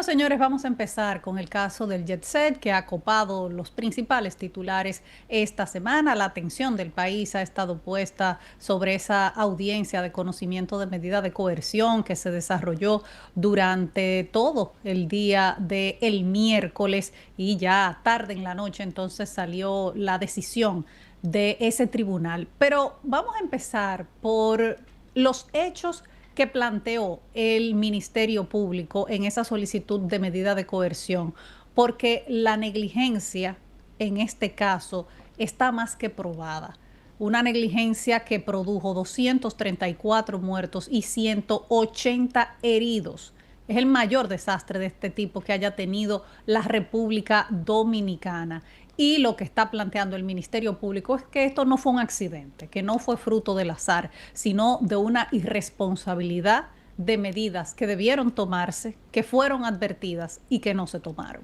Bueno, señores, vamos a empezar con el caso del Jet Set, que ha copado los principales titulares esta semana. La atención del país ha estado puesta sobre esa audiencia de conocimiento de medida de coerción que se desarrolló durante todo el día del miércoles y ya tarde en la noche entonces salió la decisión de ese tribunal. Pero vamos a empezar por los hechos que planteó el Ministerio Público en esa solicitud de medida de coerción, porque la negligencia en este caso está más que probada. Una negligencia que produjo 234 muertos y 180 heridos. Es el mayor desastre de este tipo que haya tenido la República Dominicana. Y lo que está planteando el Ministerio Público es que esto no fue un accidente, que no fue fruto del azar, sino de una irresponsabilidad de medidas que debieron tomarse, que fueron advertidas y que no se tomaron.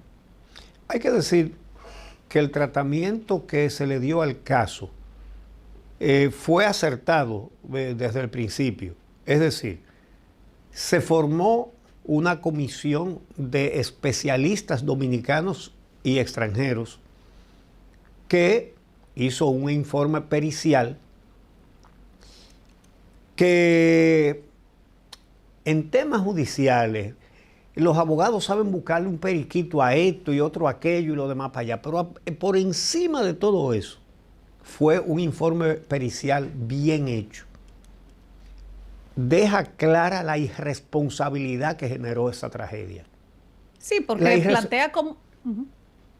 Hay que decir que el tratamiento que se le dio al caso fue acertado desde el principio. Es decir, se formó una comisión de especialistas dominicanos y extranjeros que hizo un informe pericial que en temas judiciales los abogados saben buscarle un periquito a esto y otro a aquello y lo demás para allá, pero por encima de todo eso fue un informe pericial bien hecho. Deja clara la irresponsabilidad que generó esa tragedia. Sí, porque plantea como...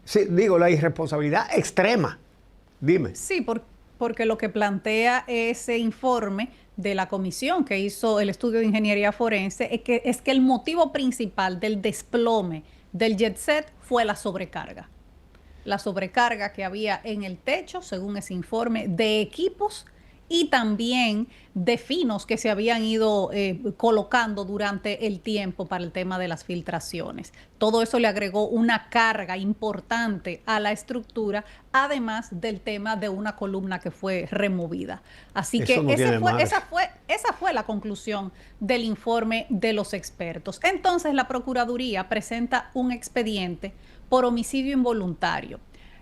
Sí, digo, la irresponsabilidad extrema. Dime. Sí, porque lo que plantea ese informe de la comisión que hizo el estudio de ingeniería forense es que el motivo principal del desplome del Jet Set fue la sobrecarga. La sobrecarga que había en el techo, según ese informe, de equipos y también de finos que se habían ido colocando durante el tiempo para el tema de las filtraciones. Todo eso le agregó una carga importante a la estructura, además del tema de una columna que fue removida. Así que esa fue la conclusión del informe de los expertos. Entonces la Procuraduría presenta un expediente por homicidio involuntario.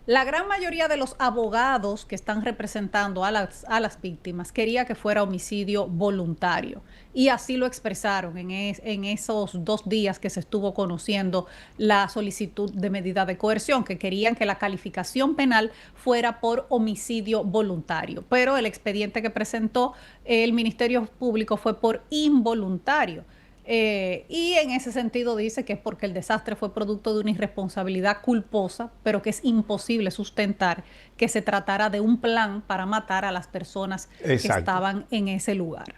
La gran mayoría de los abogados que están representando a las víctimas quería que fuera homicidio voluntario y así lo expresaron en esos 2 días que se estuvo conociendo la solicitud de medida de coerción, que querían que la calificación penal fuera por homicidio voluntario, pero el expediente que presentó el Ministerio Público fue por involuntario. Y en ese sentido dice que es porque el desastre fue producto de una irresponsabilidad culposa, pero que es imposible sustentar que se tratara de un plan para matar a las personas que estaban en ese lugar.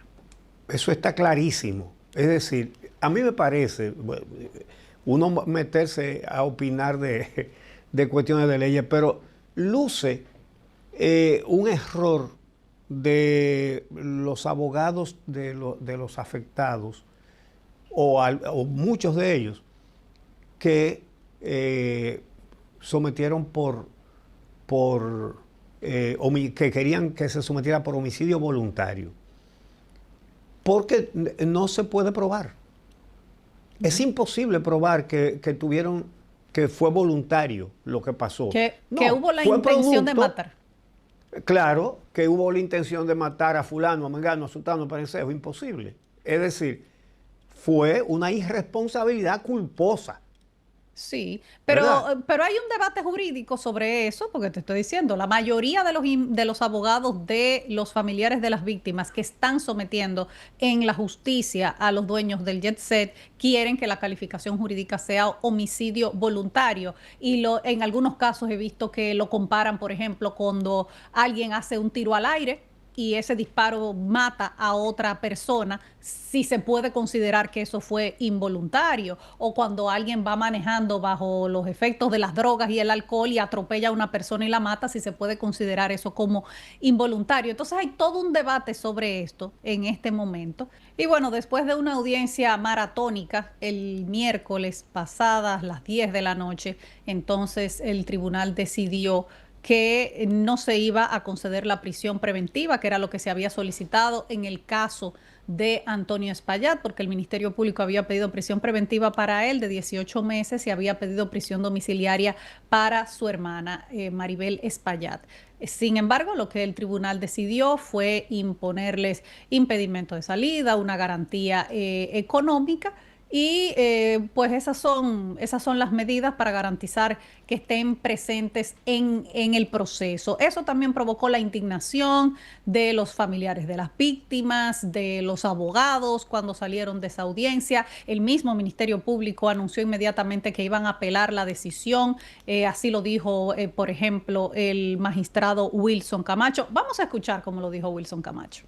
Eso está clarísimo. Es decir, a mí me parece, uno meterse a opinar de cuestiones de leyes, pero luce un error de los abogados de los afectados, o muchos de ellos, que sometieron que querían que se sometiera por homicidio voluntario. Porque no se puede probar. Es imposible probar que fue voluntario lo que pasó. Que hubo la intención de matar. Claro, que hubo la intención de matar a fulano, a mengano, a sultano, a perencejo. Imposible. Es decir, fue una irresponsabilidad culposa. Sí, pero hay un debate jurídico sobre eso, porque te estoy diciendo, la mayoría de los abogados de los familiares de las víctimas que están sometiendo en la justicia a los dueños del Jet Set quieren que la calificación jurídica sea homicidio voluntario. Y en algunos casos he visto que lo comparan, por ejemplo, cuando alguien hace un tiro al aire y ese disparo mata a otra persona, si se puede considerar que eso fue involuntario, o cuando alguien va manejando bajo los efectos de las drogas y el alcohol y atropella a una persona y la mata, si se puede considerar eso como involuntario. Entonces hay todo un debate sobre esto en este momento. Y bueno, después de una audiencia maratónica el miércoles pasadas las 10 de la noche, entonces el tribunal decidió que no se iba a conceder la prisión preventiva, que era lo que se había solicitado en el caso de Antonio Espaillat, porque el Ministerio Público había pedido prisión preventiva para él de 18 meses y había pedido prisión domiciliaria para su hermana Maribel Espaillat. Sin embargo, lo que el tribunal decidió fue imponerles impedimento de salida, una garantía económica. Y pues esas son las medidas para garantizar que estén presentes en el proceso. Eso también provocó la indignación de los familiares de las víctimas, de los abogados cuando salieron de esa audiencia. El mismo Ministerio Público anunció inmediatamente que iban a apelar la decisión. Así lo dijo, por ejemplo, el magistrado Wilson Camacho. Vamos a escuchar cómo lo dijo Wilson Camacho.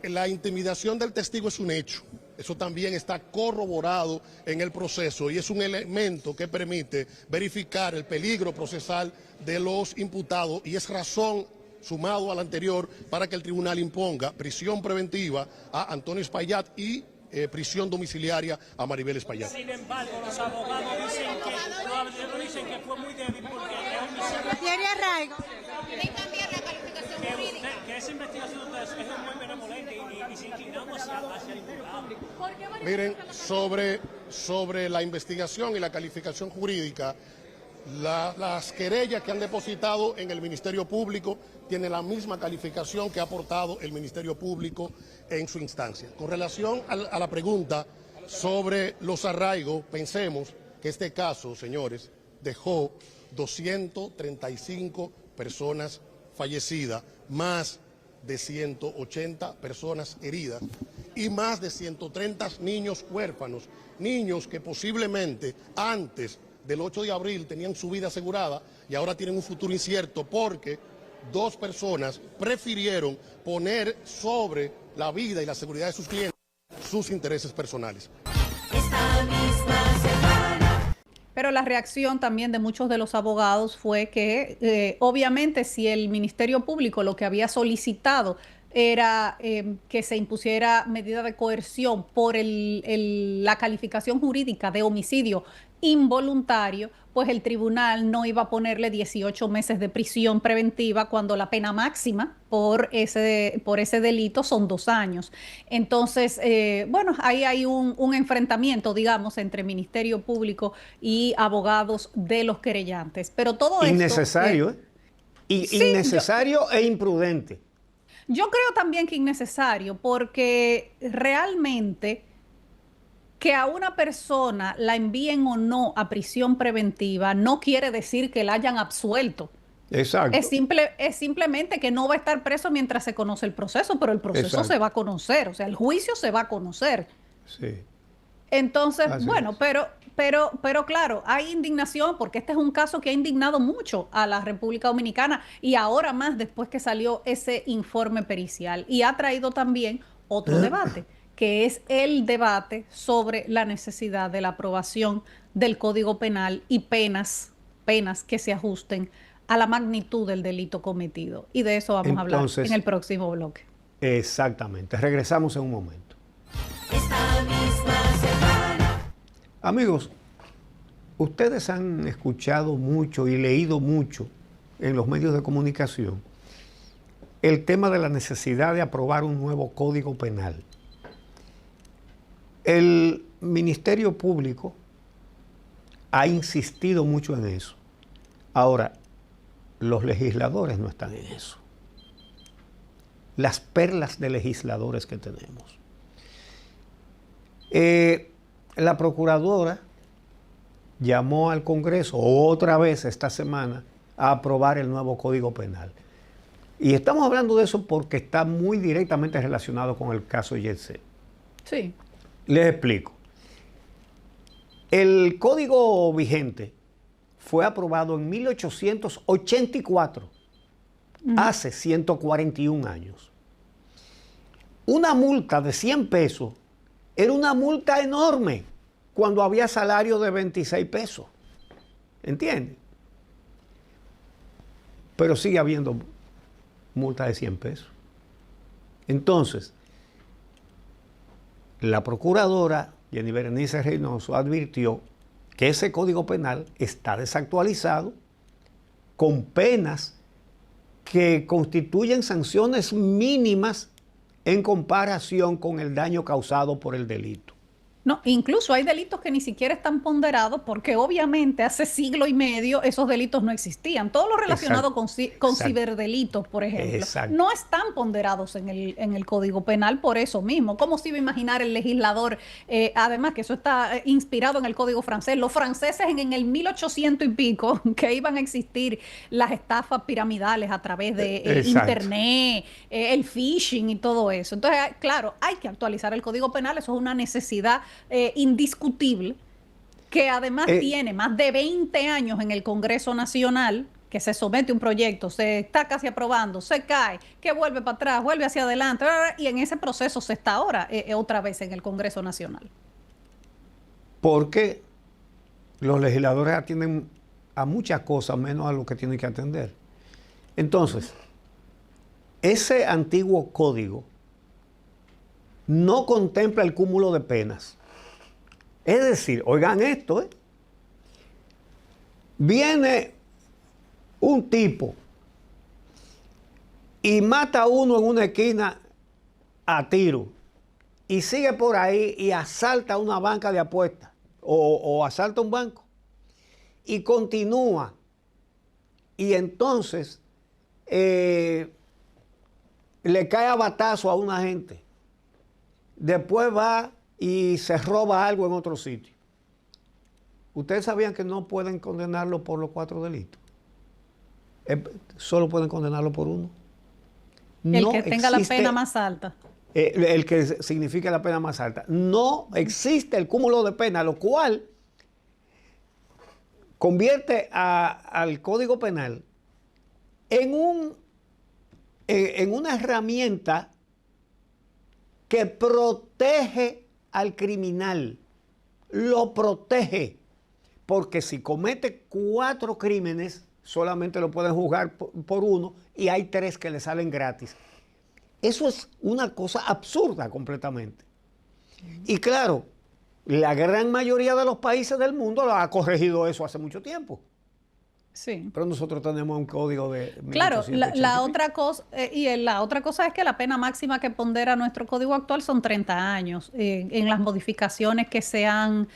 La intimidación del testigo es un hecho. Eso también está corroborado en el proceso y es un elemento que permite verificar el peligro procesal de los imputados y es razón, sumado al anterior, para que el tribunal imponga prisión preventiva a Antonio Espaillat y prisión domiciliaria a Maribel Espaillat. Sin embargo, los abogados dicen que fue muy débil porque tiene arraigo. que esa investigación es muy benevolente y se inclinamos hacia el imputado. Miren, sobre la investigación y la calificación jurídica, las querellas que han depositado en el Ministerio Público tienen la misma calificación que ha aportado el Ministerio Público en su instancia. Con relación a la pregunta sobre los arraigos, pensemos que este caso, señores, dejó 235 personas fallecidas, más de 180 personas heridas y más de 130 niños huérfanos, niños que posiblemente antes del 8 de abril tenían su vida asegurada y ahora tienen un futuro incierto porque dos personas prefirieron poner sobre la vida y la seguridad de sus clientes sus intereses personales. Pero la reacción también de muchos de los abogados fue que obviamente si el Ministerio Público lo que había solicitado era que se impusiera medida de coerción por la calificación jurídica de homicidio involuntario, pues el tribunal no iba a ponerle 18 meses de prisión preventiva cuando la pena máxima por ese delito son 2 años. Entonces, bueno, ahí hay un enfrentamiento, digamos, entre Ministerio Público y abogados de los querellantes. Pero todo esto... Innecesario, innecesario e imprudente. Yo creo también que innecesario, porque realmente que a una persona la envíen o no a prisión preventiva no quiere decir que la hayan absuelto. Exacto. Es simplemente que no va a estar preso mientras se conoce el proceso, pero el proceso Exacto. se va a conocer, o sea, el juicio se va a conocer. Sí. Entonces, Así bueno, es. pero claro, hay indignación porque este es un caso que ha indignado mucho a la República Dominicana y ahora más después que salió ese informe pericial y ha traído también otro debate, que es el debate sobre la necesidad de la aprobación del Código Penal y penas que se ajusten a la magnitud del delito cometido. Y de eso vamos a hablar en el próximo bloque. Exactamente. Regresamos en un momento. Amigos, ustedes han escuchado mucho y leído mucho en los medios de comunicación el tema de la necesidad de aprobar un nuevo Código Penal. El Ministerio Público ha insistido mucho en eso. Ahora, los legisladores no están en eso. Las perlas de legisladores que tenemos. La procuradora llamó al Congreso otra vez esta semana a aprobar el nuevo Código Penal. Y estamos hablando de eso porque está muy directamente relacionado con el caso Jet-Set. Sí. Les explico. El código vigente fue aprobado en 1884, hace 141 años. Una multa de 100 pesos era una multa enorme cuando había salario de 26 pesos. ¿Entienden? Pero sigue habiendo multa de 100 pesos. Entonces, la procuradora Jenny Berenice Reynoso advirtió que ese Código Penal está desactualizado con penas que constituyen sanciones mínimas en comparación con el daño causado por el delito. No, incluso hay delitos que ni siquiera están ponderados porque obviamente hace siglo y medio esos delitos no existían. Todo lo relacionado con ciberdelitos, por ejemplo, no están ponderados en el Código Penal por eso mismo. ¿Cómo se iba a imaginar el legislador? Además que eso está inspirado en el Código francés. Los franceses en el 1800 y pico, que iban a existir las estafas piramidales a través de internet, el phishing y todo eso. Entonces, claro, hay que actualizar el Código Penal, eso es una necesidad indiscutible, que además tiene más de 20 años en el Congreso Nacional, que se somete un proyecto, se está casi aprobando, se cae, que vuelve para atrás, vuelve hacia adelante, y en ese proceso se está ahora otra vez en el Congreso Nacional. Porque los legisladores atienden a muchas cosas menos a lo que tienen que atender. Entonces, ese antiguo código no contempla el cúmulo de penas. Es decir, oigan esto, viene un tipo y mata a uno en una esquina a tiro y sigue por ahí y asalta una banca de apuestas o asalta un banco y continúa y entonces le cae a batazo a una gente. Después va y se roba algo en otro sitio. ¿Ustedes sabían que no pueden condenarlo por los 4 delitos? Solo pueden condenarlo por uno. El que tenga la pena más alta. El que significa la pena más alta. No existe el cúmulo de pena, lo cual convierte al Código Penal en una herramienta que protege al criminal, lo protege, porque si comete 4 crímenes, solamente lo pueden juzgar por uno y hay 3 que le salen gratis. Eso es una cosa absurda completamente. Y claro, la gran mayoría de los países del mundo lo ha corregido eso hace mucho tiempo. Sí. Pero nosotros tenemos un código de 1880. Claro, la otra cosa es que la pena máxima que pondera nuestro código actual son 30 años. En las modificaciones que se han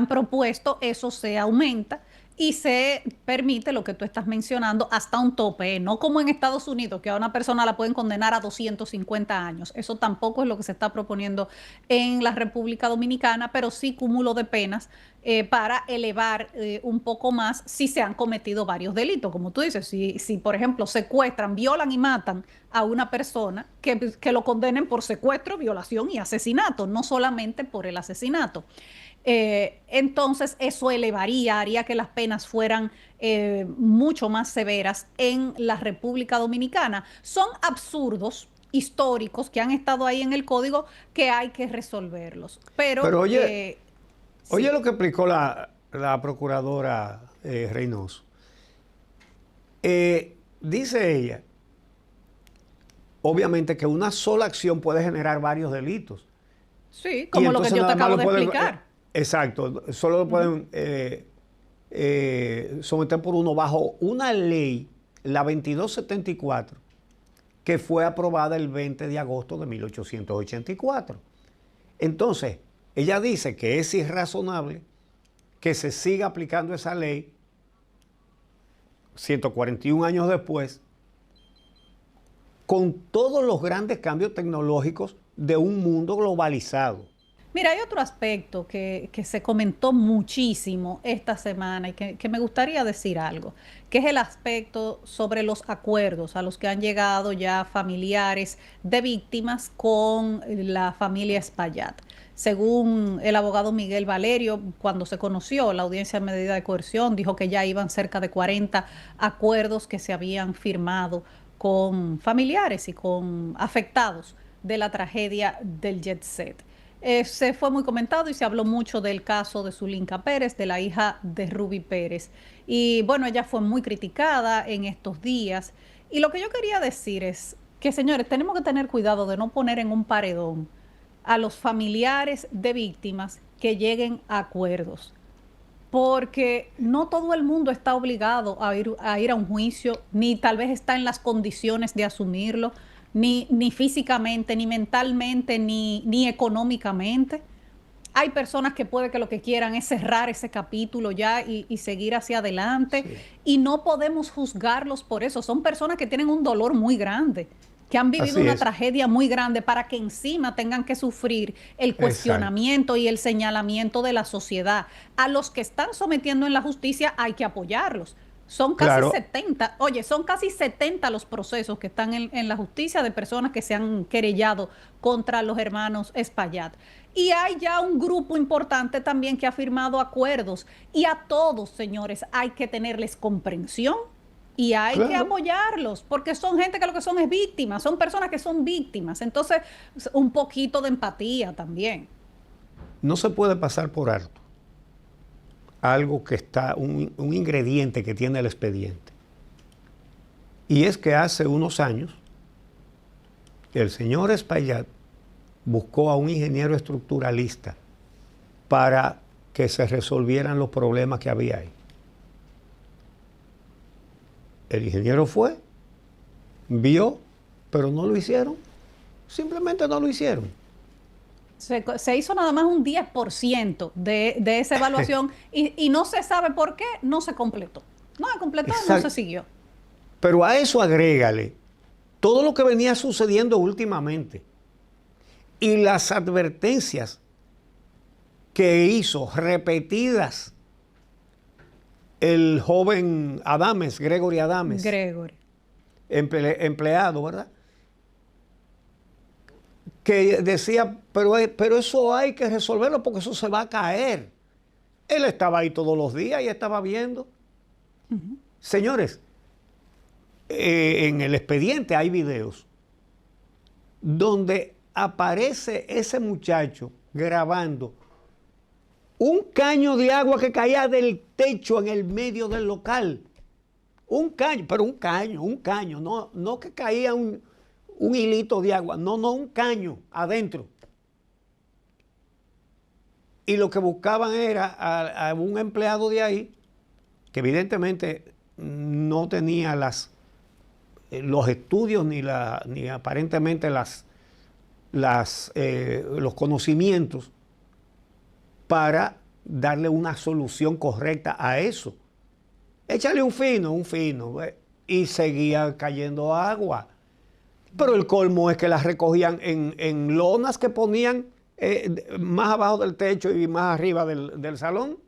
propuesto, eso se aumenta y se permite lo que tú estás mencionando hasta un tope, no como en Estados Unidos, que a una persona la pueden condenar a 250 años. Eso tampoco es lo que se está proponiendo en la República Dominicana, pero sí cúmulo de penas para elevar un poco más si se han cometido varios delitos. Como tú dices, si por ejemplo secuestran, violan y matan a una persona, que lo condenen por secuestro, violación y asesinato, no solamente por el asesinato. Entonces eso haría que las penas fueran mucho más severas en la República Dominicana. Son absurdos históricos que han estado ahí en el código que hay que resolverlos. Pero oye, sí. Lo que explicó la procuradora Reynoso. Dice ella, obviamente que una sola acción puede generar varios delitos. Sí, como lo que yo te acabo de explicar. Exacto, solo lo pueden someter por uno bajo una ley, la 2274, que fue aprobada el 20 de agosto de 1884. Entonces, ella dice que es irrazonable que se siga aplicando esa ley 141 años después, con todos los grandes cambios tecnológicos de un mundo globalizado. Mira, hay otro aspecto que se comentó muchísimo esta semana y que me gustaría decir algo, que es el aspecto sobre los acuerdos a los que han llegado ya familiares de víctimas con la familia Espaillat. Según el abogado Miguel Valerio, cuando se conoció la audiencia de medida de coerción, dijo que ya iban cerca de 40 acuerdos que se habían firmado con familiares y con afectados de la tragedia del Jet Set. Se fue muy comentado y se habló mucho del caso de Zulinka Pérez, de la hija de Ruby Pérez. Y bueno, ella fue muy criticada en estos días. Y lo que yo quería decir es que, señores, tenemos que tener cuidado de no poner en un paredón a los familiares de víctimas que lleguen a acuerdos. Porque no todo el mundo está obligado a ir a un juicio, ni tal vez está en las condiciones de asumirlo. ni físicamente, ni mentalmente, ni económicamente. Hay personas que puede que lo que quieran es cerrar ese capítulo ya y seguir hacia adelante. Sí. Y no podemos juzgarlos por eso. Son personas que tienen un dolor muy grande, que han vivido Así una es. tragedia muy grande para que encima tengan que sufrir el Exacto. cuestionamiento y el señalamiento de la sociedad. A los que están sometiendo en la justicia hay que apoyarlos. Son casi Claro. 70, oye, son casi 70 los procesos que están en la justicia de personas que se han querellado contra los hermanos Espaillat. Y hay ya un grupo importante también que ha firmado acuerdos. Y a todos, señores, hay que tenerles comprensión y hay que Claro. apoyarlos, porque son gente que lo que son es víctimas, son personas que son víctimas. Entonces, un poquito de empatía también. No se puede pasar por alto algo que está, un ingrediente que tiene el expediente. Y es que hace unos años el señor Espaillat buscó a un ingeniero estructuralista para que se resolvieran los problemas que había ahí. El ingeniero fue, vio, pero no lo hicieron. Simplemente no lo hicieron. Se hizo nada más un 10% de esa evaluación y no se sabe por qué no se completó. No se completó, no Exacto. se siguió. Pero a eso agrégale todo lo que venía sucediendo últimamente y las advertencias que hizo repetidas el joven Adames, Gregory Adames, Gregory. empleado, ¿verdad? Que decía, pero eso hay que resolverlo porque eso se va a caer. Él estaba ahí todos los días y estaba viendo. Señores, en el expediente hay videos donde aparece ese muchacho grabando un caño de agua que caía del techo en el medio del local. Un caño, pero un caño, no que caía un hilito de agua, no, un caño adentro. Y lo que buscaban era a un empleado de ahí, que evidentemente no tenía los estudios ni aparentemente los conocimientos para darle una solución correcta a eso. Échale un fino, y seguía cayendo agua. Pero el colmo es que las recogían en lonas que ponían más abajo del techo y más arriba del salón.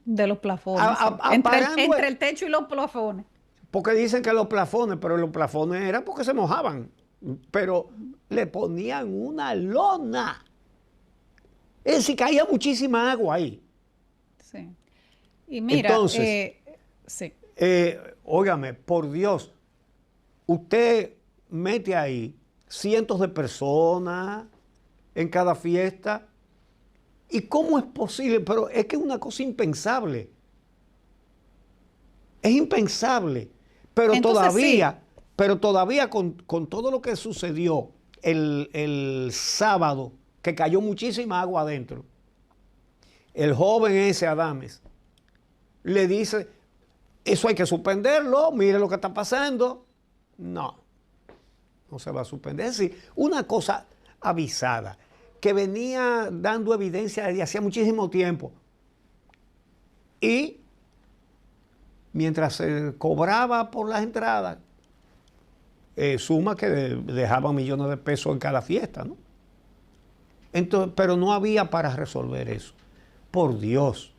De los plafones. Apagando Entre el techo y los plafones. Porque dicen que los plafones, pero los plafones eran porque se mojaban. Pero le ponían una lona. Es decir, caía muchísima agua ahí. Sí. Y mira, entonces, sí. óigame, por Dios, usted mete ahí cientos de personas en cada fiesta. ¿Y cómo es posible? Pero es que es una cosa impensable. Es impensable. Pero Entonces, todavía con todo lo que sucedió el sábado, que cayó muchísima agua adentro, el joven ese Adames le dice, eso hay que suspenderlo, mire lo que está pasando. No se va a suspender. Es decir, una cosa avisada, que venía dando evidencia desde hacía muchísimo tiempo. Y mientras se cobraba por las entradas, suma que dejaban millones de pesos en cada fiesta, ¿no? Entonces, pero no había para resolver eso. Por Dios.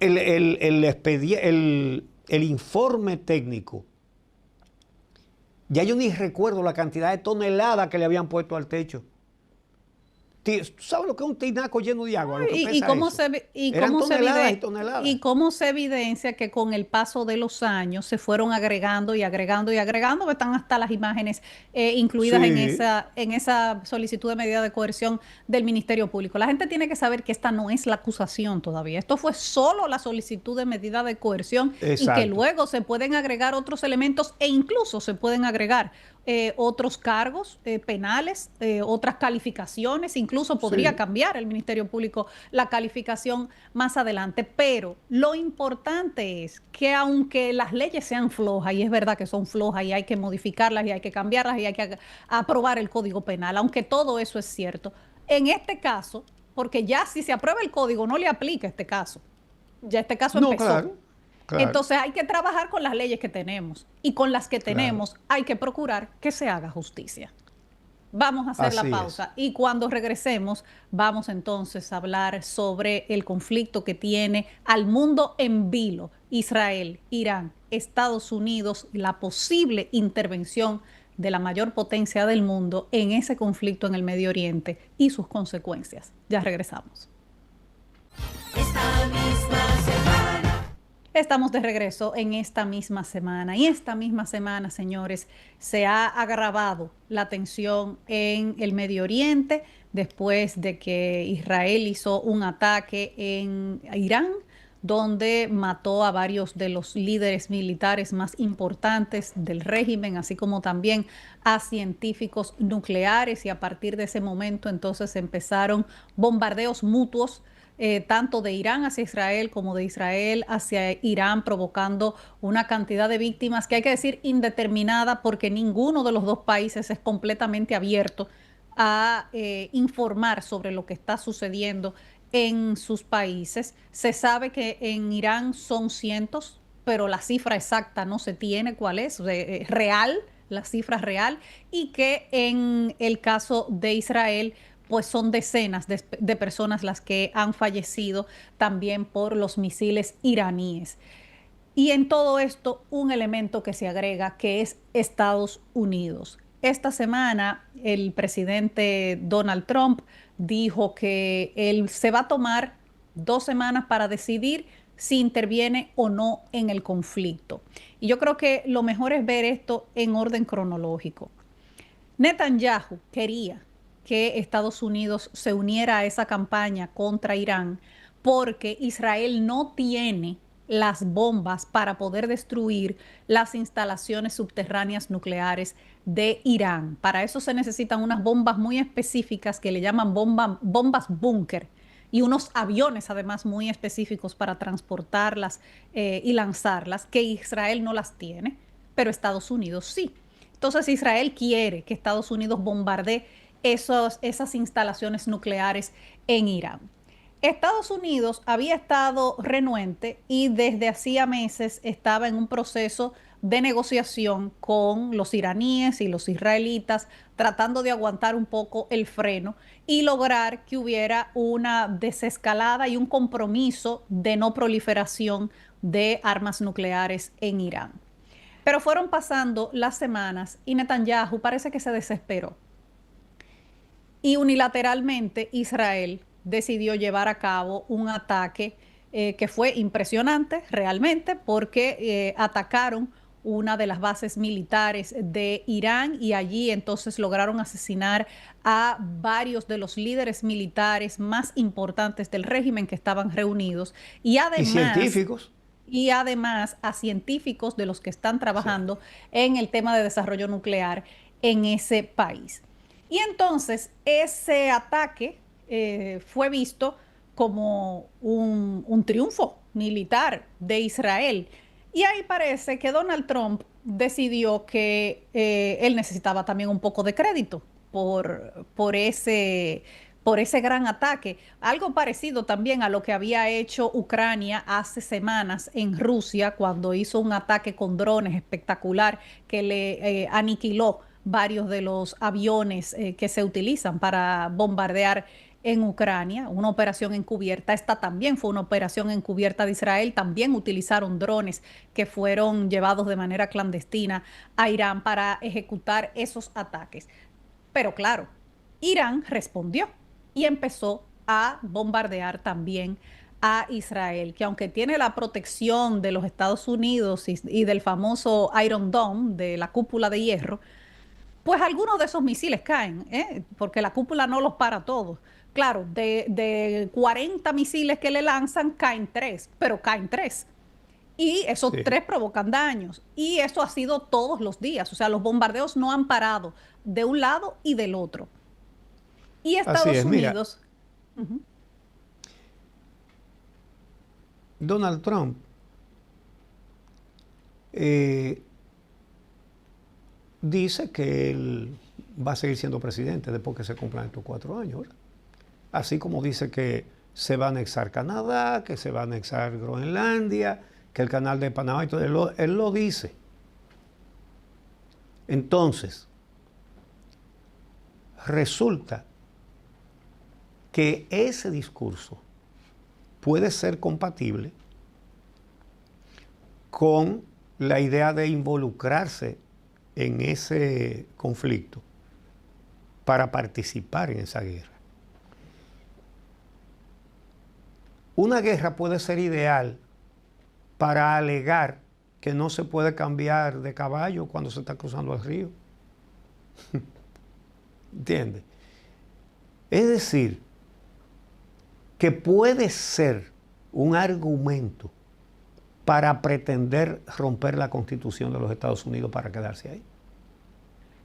El informe técnico, ya yo ni recuerdo la cantidad de toneladas que le habían puesto al techo. ¿Tú sabes lo que es un tinaco lleno de agua? ¿Y cómo se evidencia que con el paso de los años se fueron agregando y agregando y agregando? Están hasta las imágenes incluidas Sí. en esa solicitud de medida de coerción del Ministerio Público. La gente tiene que saber que esta no es la acusación todavía. Esto fue solo la solicitud de medida de coerción. Exacto. Y que luego se pueden agregar otros elementos e incluso se pueden agregar otros cargos penales, otras calificaciones, incluso podría cambiar el Ministerio Público la calificación más adelante, pero lo importante es que aunque las leyes sean flojas, y es verdad que son flojas y hay que modificarlas y hay que cambiarlas y hay que aprobar el Código Penal, aunque todo eso es cierto, en este caso, porque ya si se aprueba el código no le aplica este caso, ya este caso No, empezó. claro. Claro. Entonces hay que trabajar con las leyes que tenemos y con las que tenemos hay que procurar que se haga justicia. Vamos a hacer la Así pausa y cuando regresemos vamos entonces a hablar sobre el conflicto que tiene al mundo en vilo, Israel, Irán, Estados Unidos, la posible intervención de la mayor potencia del mundo en ese conflicto en el Medio Oriente y sus consecuencias. Ya regresamos. Esta misma semana. Estamos de regreso en esta misma semana y esta misma semana, señores, se ha agravado la tensión en el Medio Oriente después de que Israel hizo un ataque en Irán, donde mató a varios de los líderes militares más importantes del régimen, así como también a científicos nucleares, y a partir de ese momento entonces empezaron bombardeos mutuos, tanto de Irán hacia Israel como de Israel hacia Irán, provocando una cantidad de víctimas que hay que decir indeterminada, porque ninguno de los dos países es completamente abierto a informar sobre lo que está sucediendo en sus países. Se sabe que en Irán son cientos, pero la cifra exacta no se tiene cuál es, real, la cifra real, y que en el caso de Israel pues son decenas de personas las que han fallecido también por los misiles iraníes. Y en todo esto, un elemento que se agrega, que es Estados Unidos. Esta semana, el presidente Donald Trump dijo que él se va a tomar 2 semanas para decidir si interviene o no en el conflicto. Y yo creo que lo mejor es ver esto en orden cronológico. Netanyahu quería que Estados Unidos se uniera a esa campaña contra Irán porque Israel no tiene las bombas para poder destruir las instalaciones subterráneas nucleares de Irán. Para eso se necesitan unas bombas muy específicas que le llaman bombas búnker, y unos aviones además muy específicos para transportarlas y lanzarlas, que Israel no las tiene, pero Estados Unidos sí. Entonces Israel quiere que Estados Unidos bombardee esas instalaciones nucleares en Irán. Estados Unidos había estado renuente y desde hacía meses estaba en un proceso de negociación con los iraníes y los israelitas, tratando de aguantar un poco el freno y lograr que hubiera una desescalada y un compromiso de no proliferación de armas nucleares en Irán. Pero fueron pasando las semanas y Netanyahu parece que se desesperó. Y unilateralmente Israel decidió llevar a cabo un ataque que fue impresionante realmente, porque atacaron una de las bases militares de Irán y allí entonces lograron asesinar a varios de los líderes militares más importantes del régimen que estaban reunidos y además... ¿Y científicos? Y además a científicos de los que están trabajando en el tema de desarrollo nuclear en ese país. Y entonces ese ataque fue visto como un triunfo militar de Israel. Y ahí parece que Donald Trump decidió que él necesitaba también un poco de crédito por ese gran ataque. Algo parecido también a lo que había hecho Ucrania hace semanas en Rusia, cuando hizo un ataque con drones espectacular que le aniquiló varios de los aviones que se utilizan para bombardear en Ucrania, una operación encubierta. Esta también fue una operación encubierta de Israel. También utilizaron drones que fueron llevados de manera clandestina a Irán para ejecutar esos ataques. Pero claro, Irán respondió y empezó a bombardear también a Israel, que aunque tiene la protección de los Estados Unidos y del famoso Iron Dome, de la cúpula de hierro, pues algunos de esos misiles caen, porque la cúpula no los para todos. Claro, de 40 misiles que le lanzan, caen 3, pero caen 3. Y esos Sí. tres provocan daños. Y esto ha sido todos los días. O sea, los bombardeos no han parado de un lado y del otro. Y Así Estados es, mira, Unidos, ujú, Donald Trump eh, dice que él va a seguir siendo presidente después que se cumplan estos 4 años, ¿verdad? Así como dice que se va a anexar Canadá, que se va a anexar Groenlandia, que el canal de Panamá y todo, él lo dice. Entonces, resulta que ese discurso puede ser compatible con la idea de involucrarse en ese conflicto para participar en esa guerra. Una guerra puede ser ideal para alegar que no se puede cambiar de caballo cuando se está cruzando el río. ¿Entiendes? Es decir, que puede ser un argumento para pretender romper la Constitución de los Estados Unidos para quedarse ahí.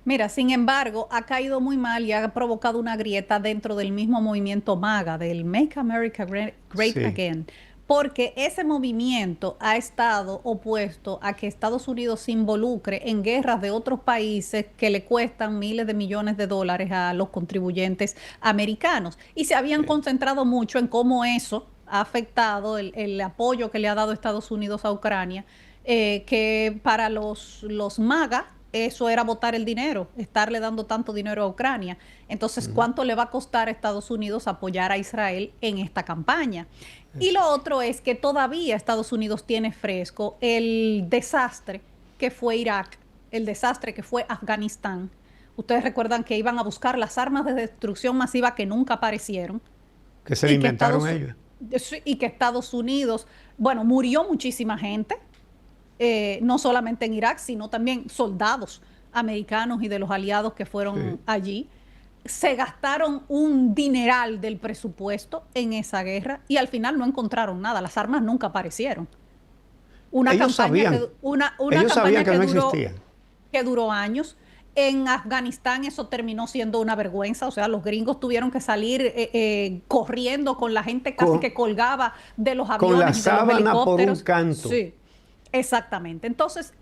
mira, sin embargo, ha caído muy mal y ha provocado una grieta dentro del mismo movimiento MAGA, del Make America Great Sí. Again, porque ese movimiento ha estado opuesto a que Estados Unidos se involucre en guerras de otros países que le cuestan miles de millones de dólares a los contribuyentes americanos. Y se habían concentrado mucho en cómo eso ha afectado el apoyo que le ha dado Estados Unidos a Ucrania, que para los MAGA eso era botar el dinero, estarle dando tanto dinero a Ucrania. Entonces, ¿cuánto le va a costar a Estados Unidos apoyar a Israel en esta campaña? Y lo otro es que todavía Estados Unidos tiene fresco el desastre que fue Irak, el desastre que fue Afganistán. Ustedes recuerdan que iban a buscar las armas de destrucción masiva que nunca aparecieron. Que se Y le que inventaron Estados- ellos. y que Estados Unidos, bueno, murió muchísima gente, no solamente en Irak, sino también soldados americanos y de los aliados que fueron Sí. allí. Se gastaron un dineral del presupuesto en esa guerra y al final no encontraron nada. Las armas nunca aparecieron. Una Ellos campaña sabían. que, una Ellos sabían campaña que no duró, existían. que duró años. En Afganistán eso terminó siendo una vergüenza, o sea, los gringos tuvieron que salir corriendo con la gente casi Con- que colgaba de los con aviones la y de los sábana por un helicópteros. canto. Sí, exactamente. Entonces,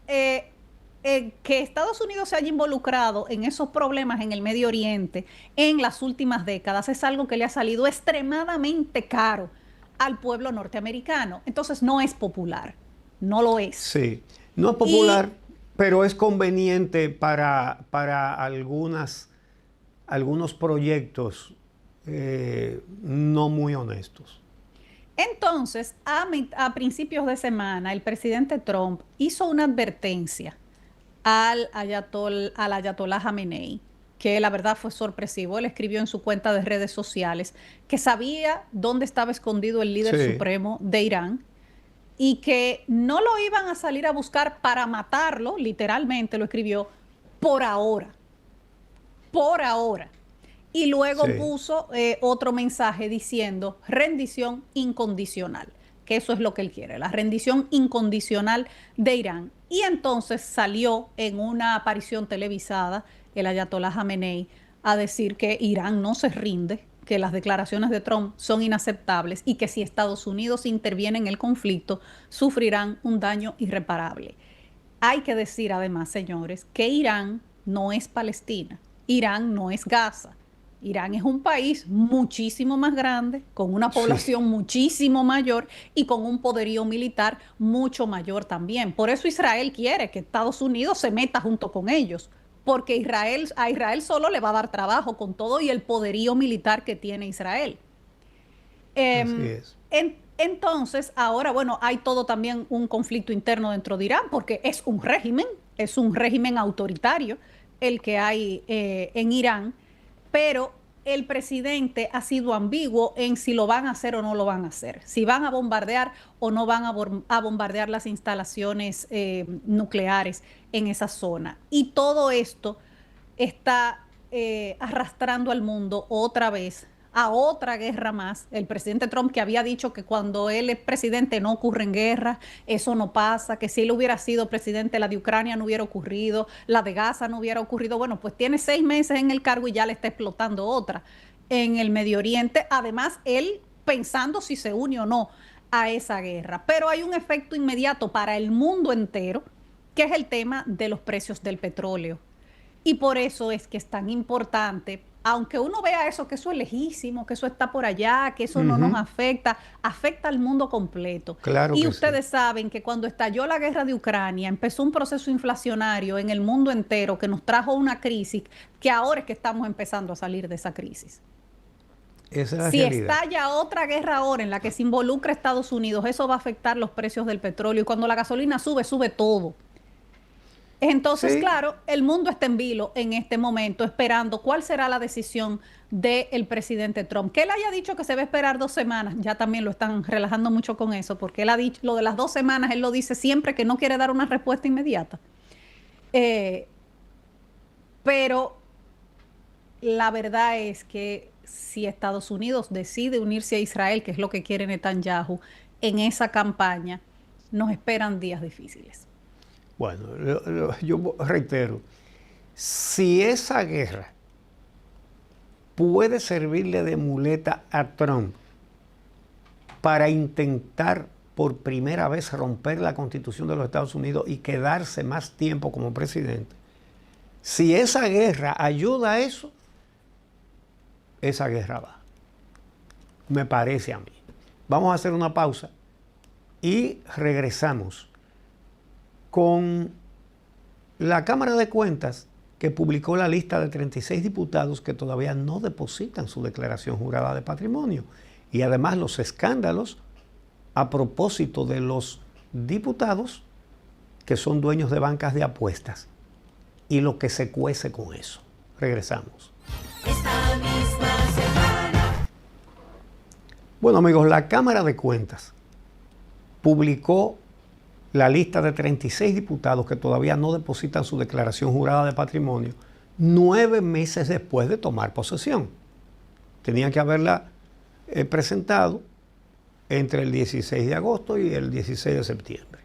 que Estados Unidos se haya involucrado en esos problemas en el Medio Oriente en las últimas décadas es algo que le ha salido extremadamente caro al pueblo norteamericano. Entonces, no es popular, no lo es. Sí, no es popular, pero es conveniente para algunos proyectos no muy honestos. Entonces, a principios de semana, el presidente Trump hizo una advertencia al ayatollah Khamenei, que la verdad fue sorpresivo. Él escribió en su cuenta de redes sociales que sabía dónde estaba escondido el líder Sí. supremo de Irán y que no lo iban a salir a buscar para matarlo, literalmente lo escribió, por ahora. Por ahora. Y luego Sí. puso otro mensaje diciendo rendición incondicional, que eso es lo que él quiere, la rendición incondicional de Irán. Y entonces salió en una aparición televisada el ayatollah Khamenei a decir que Irán no se rinde, que las declaraciones de Trump son inaceptables y que si Estados Unidos interviene en el conflicto, sufrirán un daño irreparable. Hay que decir además, señores, que Irán no es Palestina, Irán no es Gaza. Irán es un país muchísimo más grande, con una población muchísimo mayor y con un poderío militar mucho mayor también. Por eso Israel quiere que Estados Unidos se meta junto con ellos, porque a Israel solo le va a dar trabajo con todo y el poderío militar que tiene Israel. Así es. Entonces, ahora, bueno, hay todo también un conflicto interno dentro de Irán, porque es un régimen autoritario el que hay en Irán, pero el presidente ha sido ambiguo en si lo van a hacer o no lo van a hacer, si van a bombardear o no van a bombardear las instalaciones nucleares en esa zona. Y todo esto está arrastrando al mundo otra vez a otra guerra más. El presidente Trump, que había dicho que cuando él es presidente no ocurren guerras, eso no pasa, que si él hubiera sido presidente, la de Ucrania no hubiera ocurrido, la de Gaza no hubiera ocurrido. Bueno, pues tiene 6 meses en el cargo y ya le está explotando otra en el Medio Oriente. Además, él pensando si se une o no a esa guerra. Pero hay un efecto inmediato para el mundo entero, que es el tema de los precios del petróleo. Y por eso es que es tan importante, aunque uno vea eso, que eso es lejísimo, que eso está por allá, que eso no nos afecta, afecta al mundo completo. Claro Y que ustedes sí. saben que cuando estalló la guerra de Ucrania, empezó un proceso inflacionario en el mundo entero que nos trajo una crisis, que ahora es que estamos empezando a salir de esa crisis. Esa es la Si realidad. estalla otra guerra ahora en la que se involucra Estados Unidos, eso va a afectar los precios del petróleo. Y cuando la gasolina sube, sube todo. Entonces, Sí. claro, el mundo está en vilo en este momento, esperando cuál será la decisión del presidente Trump. Que él haya dicho que se va a esperar 2 semanas, ya también lo están relajando mucho con eso, porque él ha dicho lo de las 2 semanas, él lo dice siempre que no quiere dar una respuesta inmediata. Pero la verdad es que si Estados Unidos decide unirse a Israel, que es lo que quiere Netanyahu, en esa campaña, nos esperan días difíciles. Bueno, yo reitero, si esa guerra puede servirle de muleta a Trump para intentar por primera vez romper la Constitución de los Estados Unidos y quedarse más tiempo como presidente, si esa guerra ayuda a eso, esa guerra va. Me parece a mí. Vamos a hacer una pausa y regresamos con la Cámara de Cuentas, que publicó la lista de 36 diputados que todavía no depositan su declaración jurada de patrimonio. Y además los escándalos a propósito de los diputados que son dueños de bancas de apuestas y lo que se cuece con eso. Regresamos. Esta misma semana. Bueno, amigos, la Cámara de Cuentas publicó la lista de 36 diputados que todavía no depositan su declaración jurada de patrimonio 9 meses después de tomar posesión. Tenían que haberla presentado entre el 16 de agosto y el 16 de septiembre.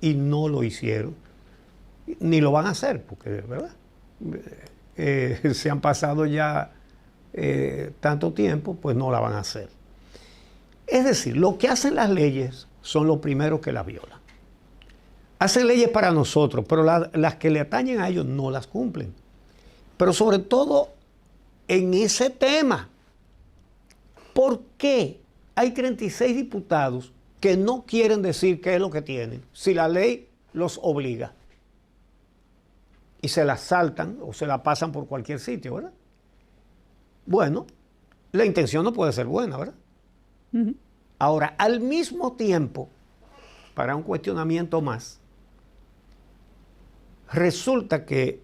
Y no lo hicieron, ni lo van a hacer, porque, ¿verdad? Se han pasado ya tanto tiempo, pues no la van a hacer. Es decir, lo que hacen las leyes son los primeros que las violan. Hacen leyes para nosotros, pero las que le atañen a ellos no las cumplen. Pero sobre todo en ese tema. ¿Por qué hay 36 diputados que no quieren decir qué es lo que tienen si la ley los obliga? Y se la saltan o se la pasan por cualquier sitio, ¿verdad? Bueno, la intención no puede ser buena, ¿verdad? Ahora, al mismo tiempo, para un cuestionamiento más, resulta que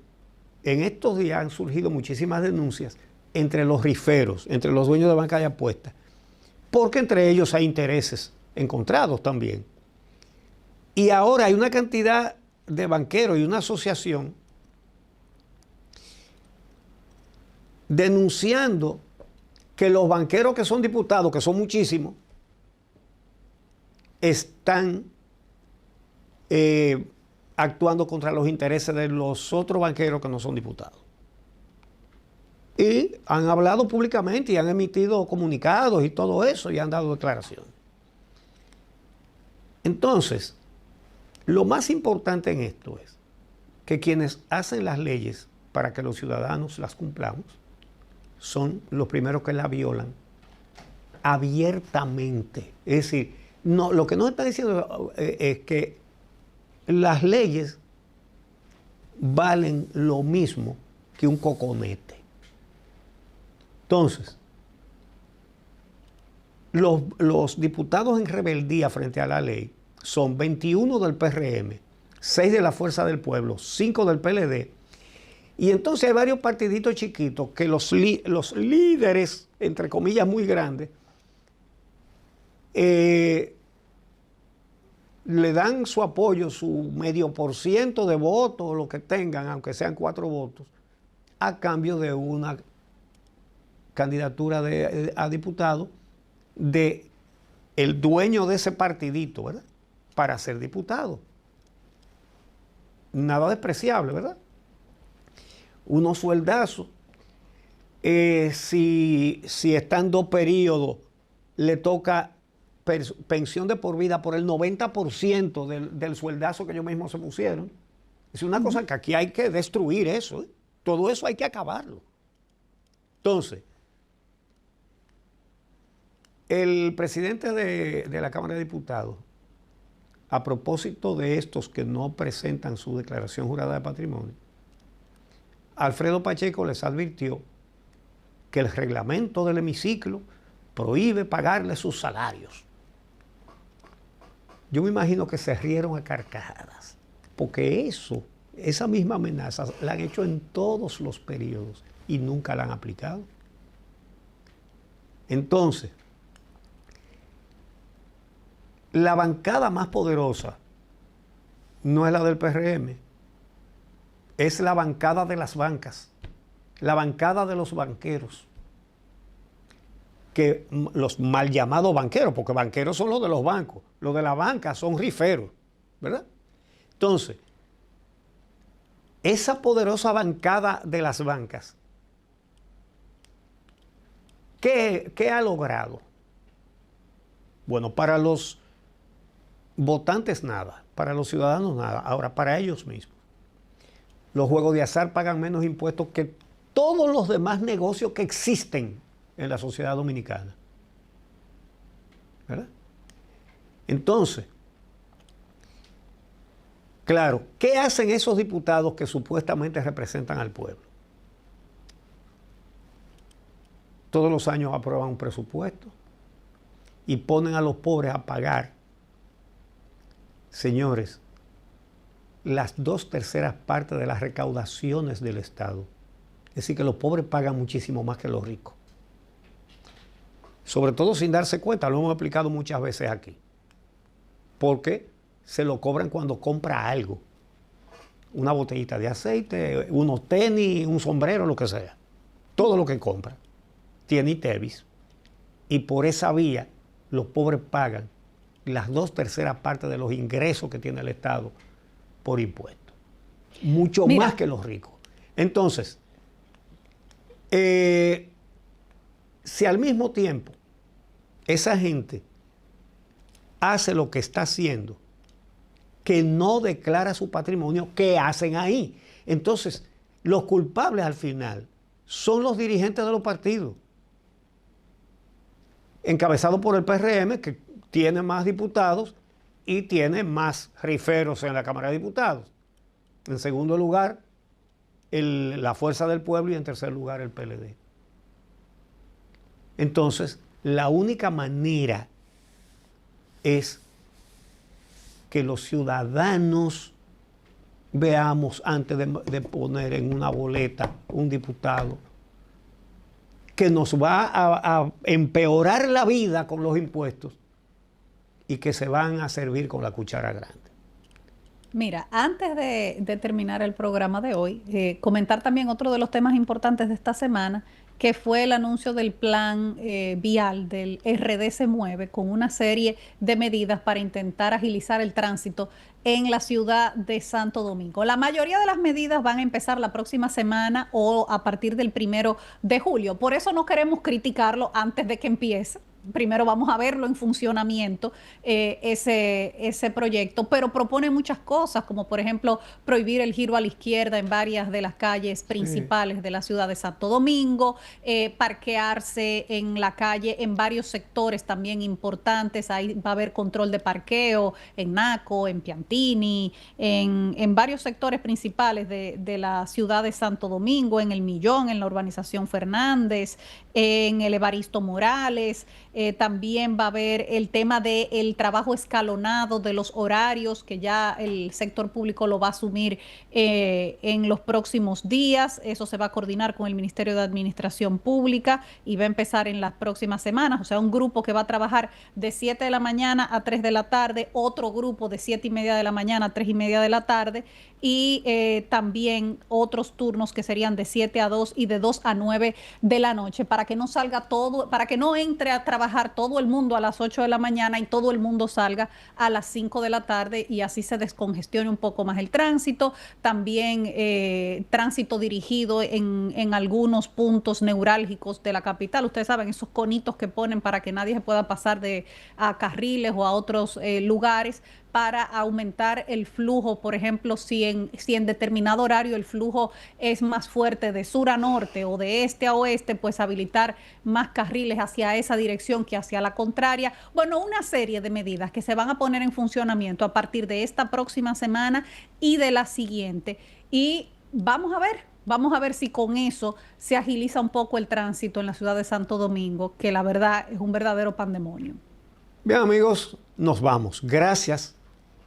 en estos días han surgido muchísimas denuncias entre los riferos, entre los dueños de bancas de apuestas, porque entre ellos hay intereses encontrados también. Y ahora hay una cantidad de banqueros y una asociación denunciando que los banqueros que son diputados, que son muchísimos, están actuando contra los intereses de los otros banqueros que no son diputados. Y han hablado públicamente y han emitido comunicados y todo eso y han dado declaraciones. Entonces, lo más importante en esto es que quienes hacen las leyes para que los ciudadanos las cumplamos son los primeros que las violan abiertamente. Es decir, no, lo que nos están diciendo es que las leyes valen lo mismo que un coconete. Entonces, los diputados en rebeldía frente a la ley son 21 del PRM, 6 de la Fuerza del Pueblo, 5 del PLD, y entonces hay varios partiditos chiquitos que los líderes, entre comillas muy grandes, le dan su apoyo, su medio por ciento de votos, o lo que tengan, aunque sean 4 votos, a cambio de una candidatura a diputado de el dueño de ese partidito, ¿verdad? Para ser diputado. Nada despreciable, ¿verdad? Unos sueldazos. Si está en 2 periodos, le toca pensión de por vida por el 90% del sueldazo que ellos mismos se pusieron. Es una cosa que aquí hay que destruir eso, ¿eh? Todo eso hay que acabarlo. Entonces, el presidente de la Cámara de Diputados, a propósito de estos que no presentan su declaración jurada de patrimonio, Alfredo Pacheco les advirtió que el reglamento del hemiciclo prohíbe pagarle sus salarios. Yo me imagino que se rieron a carcajadas, porque esa misma amenaza la han hecho en todos los periodos y nunca la han aplicado. Entonces, la bancada más poderosa no es la del PRM, es la bancada de las bancas, la bancada de los banqueros, que los mal llamados banqueros, porque banqueros son los de los bancos, los de la banca son riferos, ¿verdad? Entonces, esa poderosa bancada de las bancas, ¿qué ha logrado? Bueno, para los votantes nada, para los ciudadanos nada, ahora para ellos mismos. Los juegos de azar pagan menos impuestos que todos los demás negocios que existen en la sociedad dominicana, ¿verdad? Entonces, claro, ¿qué hacen esos diputados que supuestamente representan al pueblo? Todos los años aprueban un presupuesto y ponen a los pobres a pagar, señores, las 2/3 partes de las recaudaciones del Estado. Es decir, que los pobres pagan muchísimo más que los ricos. Sobre todo sin darse cuenta, lo hemos explicado muchas veces aquí. Porque se lo cobran cuando compra algo. Una botellita de aceite, unos tenis, un sombrero, lo que sea. Todo lo que compra tiene ITEVIS. Y por esa vía, los pobres pagan las 2/3 partes de los ingresos que tiene el Estado por impuestos. Mucho más que los ricos. Entonces, si al mismo tiempo esa gente hace lo que está haciendo, que no declara su patrimonio, ¿qué hacen ahí? Entonces, los culpables al final son los dirigentes de los partidos, encabezados por el PRM, que tiene más diputados y tiene más riferos en la Cámara de Diputados. En segundo lugar, la Fuerza del Pueblo, y en tercer lugar el PLD. Entonces, la única manera es que los ciudadanos veamos, antes de poner en una boleta un diputado que nos va a empeorar la vida con los impuestos y que se van a servir con la cuchara grande. Mira, antes de terminar el programa de hoy, comentar también otro de los temas importantes de esta semana, que fue el anuncio del plan vial del RD Se Mueve, con una serie de medidas para intentar agilizar el tránsito en la ciudad de Santo Domingo. La mayoría de las medidas van a empezar la próxima semana o a partir del 1 de julio. Por eso no queremos criticarlo antes de que empiece. Primero vamos a verlo en funcionamiento, ese proyecto, pero propone muchas cosas, como por ejemplo prohibir el giro a la izquierda en varias de las calles principales de la ciudad de Santo Domingo, parquearse en la calle en varios sectores también importantes. Ahí va a haber control de parqueo en Naco, en Piantini, en varios sectores principales de la ciudad de Santo Domingo, en El Millón, en la urbanización Fernández, en el Evaristo Morales, También va a haber el tema del trabajo escalonado, de los horarios, que ya el sector público lo va a asumir en los próximos días. Eso se va a coordinar con el Ministerio de Administración Pública y va a empezar en las próximas semanas. O sea, un grupo que va a trabajar de 7 de la mañana a 3 de la tarde, otro grupo de 7:30 de la mañana a 3:30 de la tarde, y también otros turnos que serían de 7 a 2 y de 2 a 9 de la noche, para que no salga todo, para que no entre a trabajar todo el mundo a las 8 de la mañana y todo el mundo salga a las 5 de la tarde, y así se descongestione un poco más el tránsito. También tránsito dirigido en algunos puntos neurálgicos de la capital. Ustedes saben, esos conitos que ponen para que nadie se pueda pasar a carriles o a otros lugares, para aumentar el flujo. Por ejemplo, si en determinado horario el flujo es más fuerte de sur a norte o de este a oeste, pues habilitar más carriles hacia esa dirección que hacia la contraria. Bueno, una serie de medidas que se van a poner en funcionamiento a partir de esta próxima semana y de la siguiente. Y vamos a ver si con eso se agiliza un poco el tránsito en la ciudad de Santo Domingo, que la verdad es un verdadero pandemonio. Bien, amigos, nos vamos. Gracias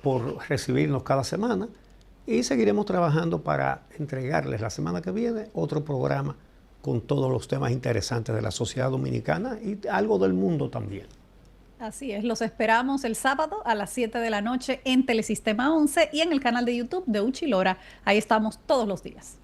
por recibirnos cada semana y seguiremos trabajando para entregarles la semana que viene otro programa con todos los temas interesantes de la sociedad dominicana y algo del mundo también. Así es, los esperamos el sábado a las 7 de la noche en Telesistema 11 y en el canal de YouTube de Uchi Lora. Ahí estamos todos los días.